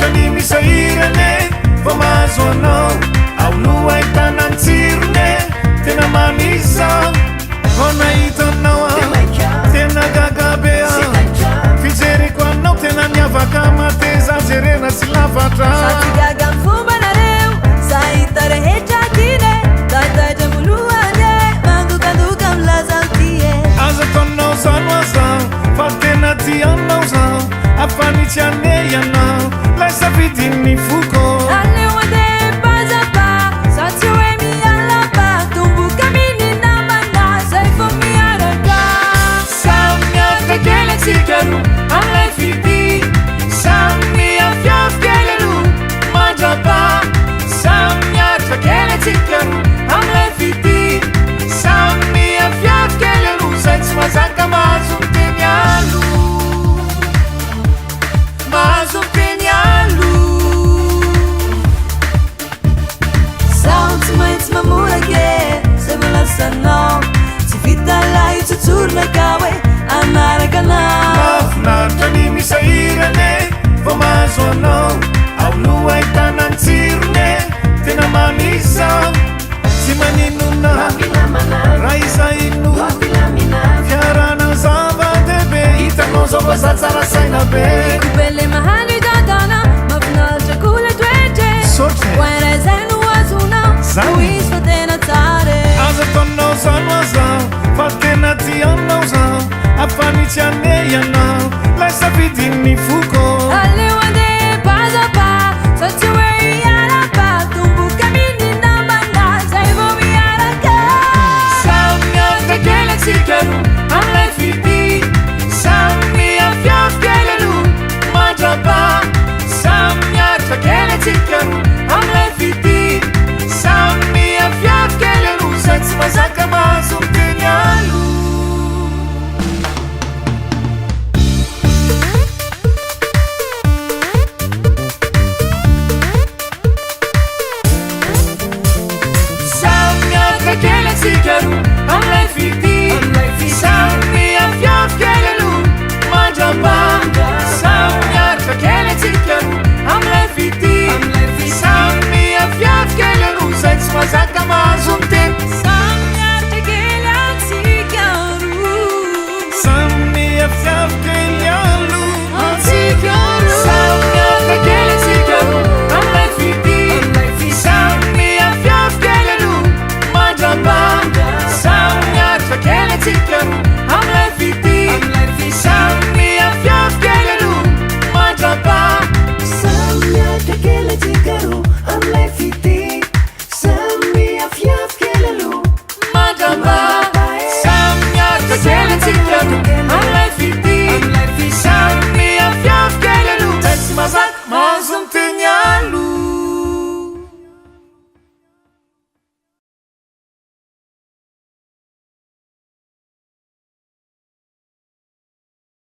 fanatany misairane fa mahazo anao aoloha hitanantsirone tena manisa onaitanao tena gagabea fijeriko anao tena miavaka mateza jerena sy lavatra gagamfombanareo zahita rehetra tine taitaitra voalohany mandokandoka milazantie aza taonao zano azao fa tena tianao zao afanitsy ane ianao lay safidiny foko aleo ande bazapa sa tsy hoe mialapa tomboka mininamana zay fo miaraka samiatra kely atsikaro amilay fity samy afiafkely alo mandrapa samiatra kely atsikaro amilay fity samy afiafkely alo zay tsy mazaka mahazo miteny alo mahazo miteny alo sao tsy maintsy mamorake zay malasanao tsy vita lahy tsotsorona ka hoe anaraka anao mafinaritra ny misairane fa mahazo anao aoloha hitanantsirone tena manisa tsy maninona raha isaino fiarana zava-dehibe hitanao zao aza tsara saina be ikobele mahany dadana mafinaritra kola toetre Sotre. hoera zay no azonao Zany. ho izy fa tena tsare aza taonao zano azao fa tena tianao zao afanitsy ane ianao lay safidiny foko